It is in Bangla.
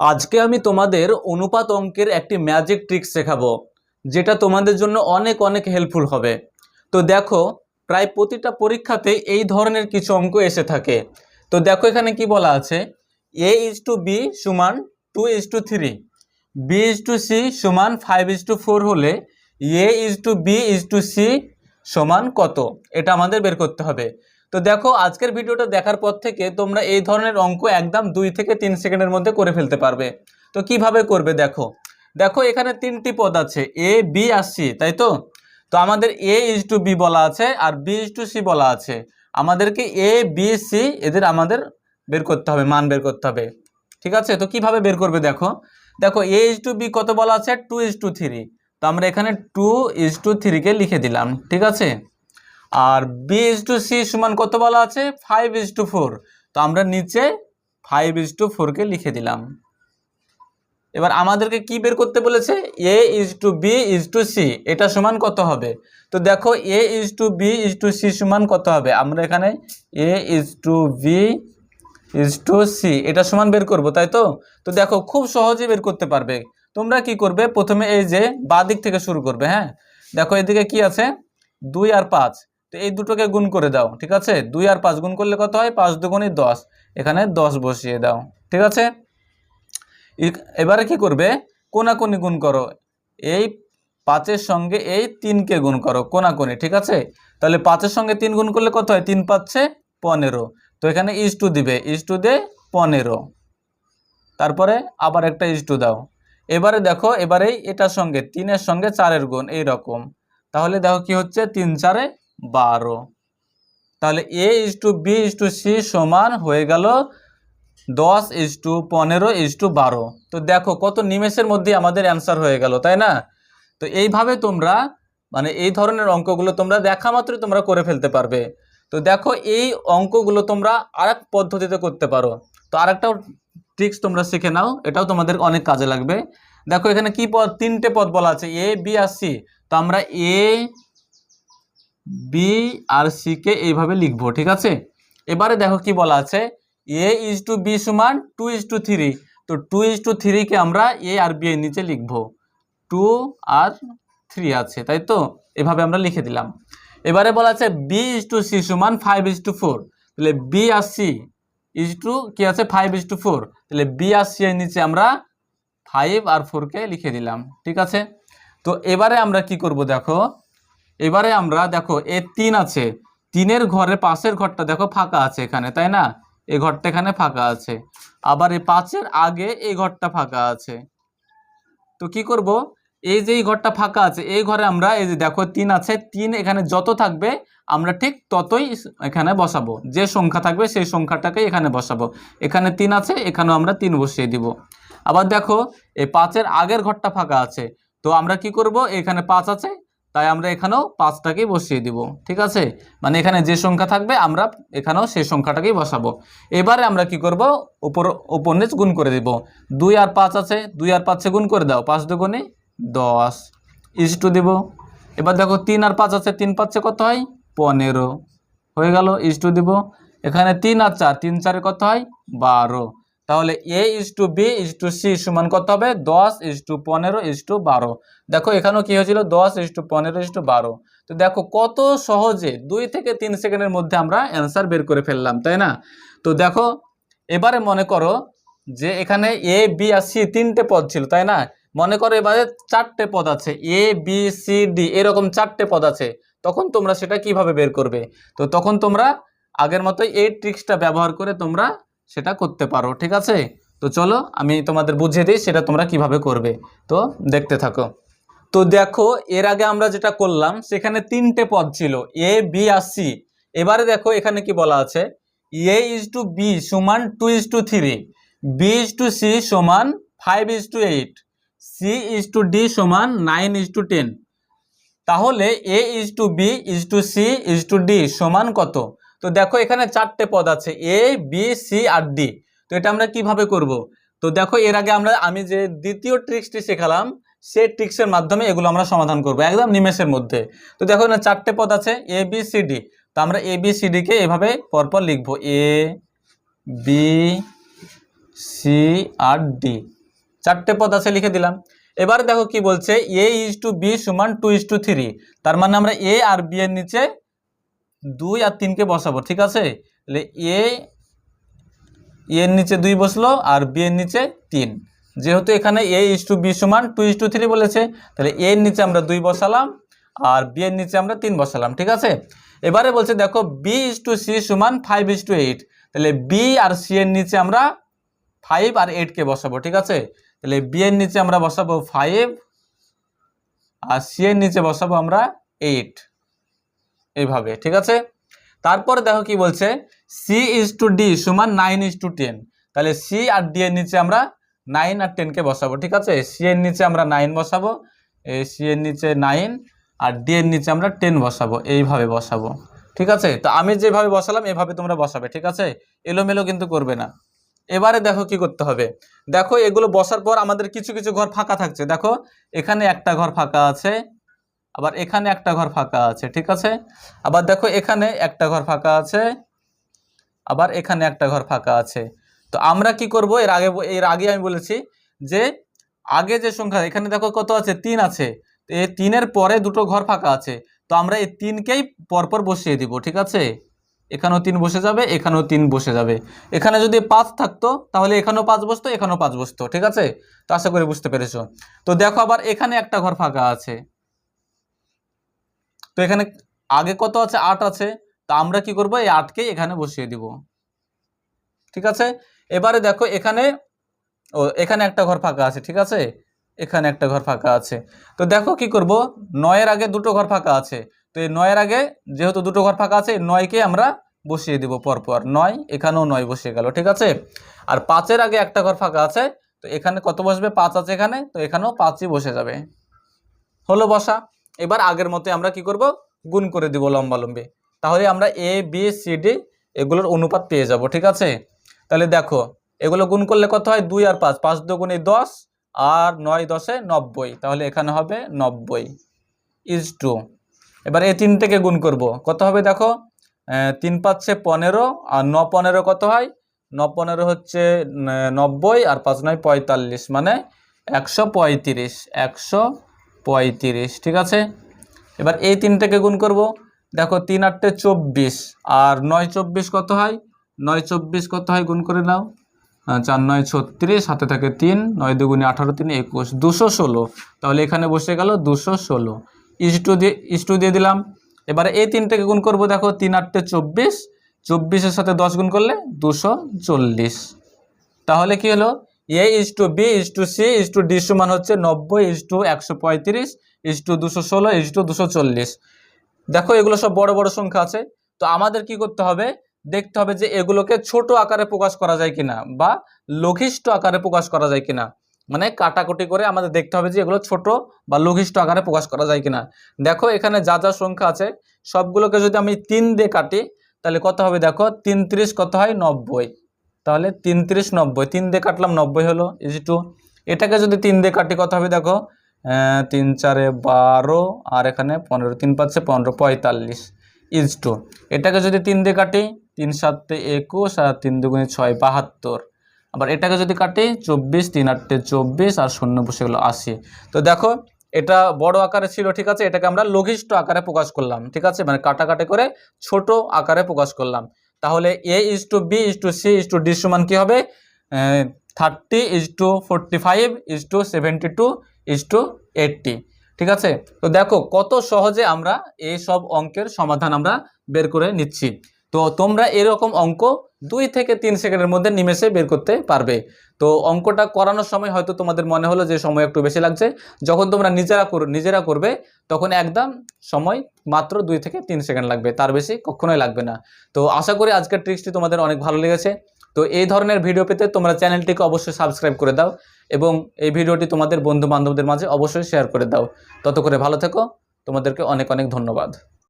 আজকে আমি তোমাদের অনুপাত অঙ্কের একটি ম্যাজিক ট্রিক শেখাবো, যেটা তোমাদের জন্য অনেক অনেক হেল্পফুল হবে। তো দেখো, প্রায় প্রতিটা পরীক্ষাতে এই ধরনের কিছু অঙ্ক এসে থাকে। তো দেখো এখানে কি বলা আছে, a:b সমান 2:3, b:c সমান 5:4 হলে a:b:c সমান কত, এটা আমাদের বের করতে হবে। তো দেখো, আজকের ভিডিওটা দেখার পর থেকে তোমরা এই ধরনের অঙ্ক একদম 2 থেকে 3 সেকেন্ডের মধ্যে করে ফেলতে পারবে। তো কিভাবে করবে দেখো, দেখো এখানে তিনটি পদ আছে a b আর c, তাই তো। তো আমাদের a:b বলা আছে আর b:c বলা আছে। আমাদেরকে a b c এদের আমাদের বের করতে হবে, মান বের করতে হবে। ঠিক আছে, তো কিভাবে বের করবে দেখো, দেখো a:b কত বলা আছে 2:3। তো আমরা এখানে 2:3 কে লিখে দিলাম, ঠিক আছে। আর b:c সমান কত বলা আছে 5:4। তো আমরা নিচে 5:4 কে লিখে দিলাম। এবার আমাদেরকে কি বের করতে বলেছে, a:b:c এটা সমান কত হবে। তো দেখো a:b:c সমান কত হবে, আমরা এখানে a:b:c এটা সমান বের করব, তাই তো। তো দেখো খুব সহজে বের করতে পারবে। তোমরা কি করবে, প্রথমে এই যে বাঁ দিক থেকে শুরু করবে। হ্যাঁ, দেখো এদিকে কি আছে 2 আর 5, তো এই দুটোকে গুণ করে দাও। ঠিক আছে, 2 আর 5 গুণ করলে কত হয় 5 দুগুণে 10, এখানে 10 বসিয়ে দাও। ঠিক আছে, এবারে কি করবে, কোনাকুনি গুণ করো। এই 5-এর সঙ্গে এই 3কে গুণ করো কোনাকুনি। ঠিক আছে, তাহলে 5-এর সঙ্গে 3 গুণ করলে কত হয় 3 × 5 = 15। তো এখানে ইস টু দিবে, ইস টু দে 15, তারপরে আবার একটা ইস টু দাও। এবারে দেখো, এবারে এটার সঙ্গে 3-এর সঙ্গে 4-এর গুণ এইরকম, তাহলে দেখো কি হচ্ছে 3 × 4 = 12। তাহলে a:b:c সমান হয়ে গেল 10:15:12। তো দেখো কত নিমেষের মধ্যে আমাদের অ্যান্সার হয়ে গেল, তাই না। তো এইভাবে তোমরা মানে এই ধরনের অঙ্কগুলো তোমরা দেখা মাত্রই তোমরা করে ফেলতে পারবে। তো দেখো এই অঙ্কগুলো তোমরা আরেক পদ্ধতিতে করতে পারো। তো আরেকটাও ট্রিক্স তোমরা শিখে নাও, এটাও তোমাদের অনেক কাজে লাগবে। দেখো এখানে কি পদ, তিনটে পদ বলা আছে a b আর c। তো আমরা a b আর c কে এইভাবে লিখবো। ঠিক আছে, এবারে দেখো কি বলা আছে a:b সমান 2:3। তো 2:3 কে আমরা a আর b এর নিচে লিখবো, 2 আর 3 আছে, তাই তো। এভাবে আমরা লিখে দিলাম। এবারে বলা আছে b:c সমান 5:4। তাহলে b আর c কি আছে 5:4, তাহলে b আর c এর নিচে আমরা 5 আর 4 কে লিখে দিলাম। ঠিক আছে, তো এবারে আমরা কি করব দেখো, এবারে আমরা দেখো এ 3 আছে, 3-এর ঘরে পাশের ঘরটা দেখো ফাঁকা আছে এখানে, তাই না। এই ঘরটা এখানে ফাঁকা আছে, আবার এই 5-এর আগে এই ঘরটা ফাঁকা আছে। তো কি করব, এই যে এই ঘরটা ফাঁকা আছে এই ঘরে আমরা এই যে দেখো 3 আছে, 3 এখানে যত থাকবে আমরা ঠিক ততই এখানে বসাবো, যে সংখ্যা থাকবে সেই সংখ্যাটাকেই এখানে বসাবো। এখানে 3 আছে, এখানেও আমরা 3 বসিয়ে দিব। আবার দেখো এই 5-এর আগের ঘরটা ফাঁকা আছে, তো আমরা কি করব, এখানে 5 আছে, তাই আমরা এখানেও 5টাকেই বসিয়ে দিব। ঠিক আছে, মানে এখানে যে সংখ্যা থাকবে আমরা এখানেও সেই সংখ্যাটাকেই বসাবো। এবারে আমরা কি করব, উপর নিচ গুণ করে দিব। 2 আর 5 আছে, 2 আর 5 গুণ করে দাও, 5 দুগুণে 10 ইস টু দিব। এবার দেখো 3 আর 5 আছে, 3 5 কত হয় 15 হয়ে গেল, ইস টু দিব। এখানে 3 আর 4, 3 4 কত হয় 12। তাহলে a:b:c সমান কত হবে 10:15:12। দেখো এখানেও কি হয়েছিল 10:15:12। তো দেখো কত সহজে 2 থেকে 3 সেকেন্ডের মধ্যে আমরা অ্যান্সার বের করে ফেললাম, তাই না। তো দেখো এবারে মনে করো যে এখানে a b আর c 3টে পদ ছিল, তাই না। মনে করো এবারে 4টে পদ আছে, a b c d এরকম 4টে পদ আছে, তখন তোমরা সেটা কিভাবে বের করবে। তো তখন তোমরা আগের মতোই এই ট্রিক্সটা ব্যবহার করে তোমরা সেটা করতে পারো। ঠিক আছে, তো চলো আমি তোমাদের বুঝিয়ে দিই সেটা তোমরা কিভাবে করবে, তো দেখতে থাকো। তো দেখো এর আগে আমরা যেটা করলাম সেখানে 3টে পদ ছিল a b আর c। এবারে দেখো এখানে কি বলা আছে a:b সমান 2:3, b:c সমান 5:8, c:d সমান 9:10। তাহলে a:b:c:d সমান কত। তো দেখো এখানে 4টে পদ আছে a b c R d। তো এটা আমরা কিভাবে করব। তো দেখো এর আগে আমি যে দ্বিতীয় ট্রিক্সটি শেখালাম সেই ট্রিক্সের মাধ্যমে এগুলো আমরা সমাধান করব একদম নিমেষের মধ্যে। তো দেখো এখানে 4টে পদ আছে a b c d। তো আমরা a b c d কে এভাবে পরপর লিখবো, a b সি আর ডি, চারটে পদ আছে লিখে দিলাম। এবারে দেখো কি বলছে, A:B সমান 2:3, তার মানে আমরা এ আর বি এর নিচে 2 আর 3কে বসাবো, ঠিক আছে। তাহলে এর নিচে 2 বসলো আর বি এর নিচে 3, যেহেতু এখানে A:B সমান 2:3 বলেছে, তাহলে এর নিচে আমরা 2 বসালাম আর বি এর নিচে আমরা 3 বসালাম, ঠিক আছে। এবারে বলছে দেখো B:C সমান 5:8, তাহলে বি আর সি এর নিচে আমরা 5 আর 8কে বসাবো, ঠিক আছে। তাহলে বি এর নিচে আমরা বসাবো 5 আর সি এর নিচে বসাবো আমরা 8, এইভাবে, ঠিক আছে। তারপরে দেখো কি বলছে C:D সমান 9:10, তাহলে সি আর ডি এর নিচে আমরা 9 আর 10কে বসাবো, ঠিক আছে। সি এর নিচে আমরা 9 বসাবো, এই সি এর নিচে 9 আর ডি এর নিচে আমরা 10 বসাবো, এইভাবে বসাবো, ঠিক আছে। তো আমি যেভাবে বসালাম এভাবে তোমরা বসাবে, ঠিক আছে, এলোমেলো কিন্তু করবে না। এবারে দেখো কি করতে হবে, দেখো এগুলো বসার পর আমাদের কিছু কিছু ঘর ফাঁকা থাকছে, দেখো এখানে একটা ঘর ফাঁকা আছে, আবার এখানে একটা ঘর ফাঁকা আছে, ঠিক আছে। আবার দেখো এখানে একটা ঘর ফাঁকা আছে, আবার এখানে একটা ঘর ফাঁকা আছে। তো আমরা কি করব, এর আগে আমি বলেছি যে আগে যে সংখ্যা এখানে দেখো কত আছে, 3 আছে, তো এই 3-এর পরে দুটো ঘর ফাঁকা আছে, তো আমরা এই 3কেই পরপর বসিয়ে দিব, ঠিক আছে। এখানেও 3 বসে যাবে, এখানেও 3 বসে যাবে। এখানে যদি 5 থাকতো তাহলে এখানেও 5 বসতো, এখানেও 5 বসতো, ঠিক আছে। তো আশা করি বুঝতে পেরেছো। তো দেখো আবার এখানে একটা ঘর ফাঁকা আছে, তো এখানে আগে কত আছে, 8 আছে, তো আমরা কি করব, এই 8কেই এখানে বসিয়ে দিব, ঠিক আছে। এবারে দেখো এখানে এখানে একটা ঘর ফাঁকা আছে, ঠিক আছে, এখানে একটা ঘর ফাঁকা আছে। তো দেখো কি করব, 9-এর আগে দুটো ঘর ফাঁকা আছে, তো এই 9-এর আগে যেহেতু দুটো ঘর ফাঁকা আছে, 9কে আমরা বসিয়ে দিব পরপর, 9, এখানেও 9 বসিয়ে গেল, ঠিক আছে। আর 5-এর আগে একটা ঘর ফাঁকা আছে, তো এখানে কত বসবে, 5 আছে এখানে, তো এখানেও 5ই বসে যাবে, হলো বসা। এবার আগের মতো আমরা কি করব, গুণ করে দিব লম্বালম্বি, তাহলে আমরা ABCD এগুলোর অনুপাত পেয়ে যাব, ঠিক আছে। তাহলে দেখো এগুলো গুণ করলে কত হয়, 2 আর 5, 5 দুগুণে 10 আর 9 10-এ 90, তাহলে এখানে হবে 90:2। এবার এই 3 থেকে গুণ করব, কত হবে দেখো, 3 5 15 আর 9 15 কত হয়, 9 15 হচ্ছে 90 আর 5 9 45, মানে 135, 135, ঠিক আছে। এবার এই 3 থেকে গুণ করব, দেখো 3 8 24 আর 9 24 কত হয়, 9 24 কত হয়, গুণ করে নাও, 4 9 36, হাতে থাকে 3, 9 দুগুণে 18 3 21, 216, তাহলে এখানে বসে গেল 216, ইস টু দিয়ে দিলাম। এবারে এই 3 থেকে গুণ করব, দেখো 3 8 24, 24-এর সাথে 10 গুণ করলে 240, তাহলে কি হলো, A:B:C:D সমান হচ্ছে 90:135:216:240। দেখো এগুলো সব বড় বড় সংখ্যা আছে, তো আমাদের কি করতে হবে, দেখতে হবে যে এগুলোকে ছোট আকারে প্রকাশ করা যায় কিনা বা লঘিষ্ঠ আকারে প্রকাশ করা যায় কিনা, মানে কাটাকুটি করে আমাদের দেখতে হবে যে এগুলো ছোট বা লঘিষ্ঠ আকারে প্রকাশ করা যায় কিনা। দেখো এখানে যা যা সংখ্যা আছে সবগুলোকে যদি আমি 3 দিয়ে কাটি তাহলে কত হবে, দেখো 3 30 কত হয়, 90, তাহলে 3 30 90, 3 দিয়ে কাটলাম 90 হলো, ইজ টু। এটাকে যদি 3 দিয়ে কাটি কত হবে, দেখো 3 4 12 আর এখানে 15, 3 5 15 45, ইজ টু। এটাকে যদি 3 দিয়ে কাটি, 3 7 21 আর 3 2 6 72, আবার এটাকে যদি কাটি 24, 3 8 24 আর 0 বসে গেল 80। তো দেখো এটা বড় আকারে ছিল, ঠিক আছে, এটাকে আমরা লঘিষ্ঠ আকারে প্রকাশ করলাম, ঠিক আছে, মানে কাটাকাটি করে ছোট আকারে প্রকাশ করলাম। তাহলে A:B:C:D সমান কি হবে, 30:45:72:80, ঠিক আছে। তো দেখো কত সহজে আমরা এই সব অঙ্কের সমাধান আমরা বের করে নিচ্ছি। তো তোমরা এরকম অঙ্ক 2 থেকে 3 সেকেন্ডের মধ্যে নিমেষে বের করতে পারবে। তো অঙ্কটা করানোর সময় হয়তো তোমাদের মনে হলো যে সময় একটু বেশি লাগছে, যখন তোমরা নিজেরা করবে তখন একদম সময় মাত্র 2 থেকে 3 সেকেন্ড লাগবে, তার বেশি কখনোই লাগবে না। তো আশা করি আজকের ট্রিক্সটি তোমাদের অনেক ভালো লেগেছে। তো এই ধরনের ভিডিও পেতে তোমরা চ্যানেলটিকে অবশ্যই সাবস্ক্রাইব করে দাও এবং এই ভিডিওটি তোমাদের বন্ধু বান্ধবদের মাঝে অবশ্যই শেয়ার করে দাও। তত করে ভালো থেকো, তোমাদেরকে অনেক অনেক ধন্যবাদ।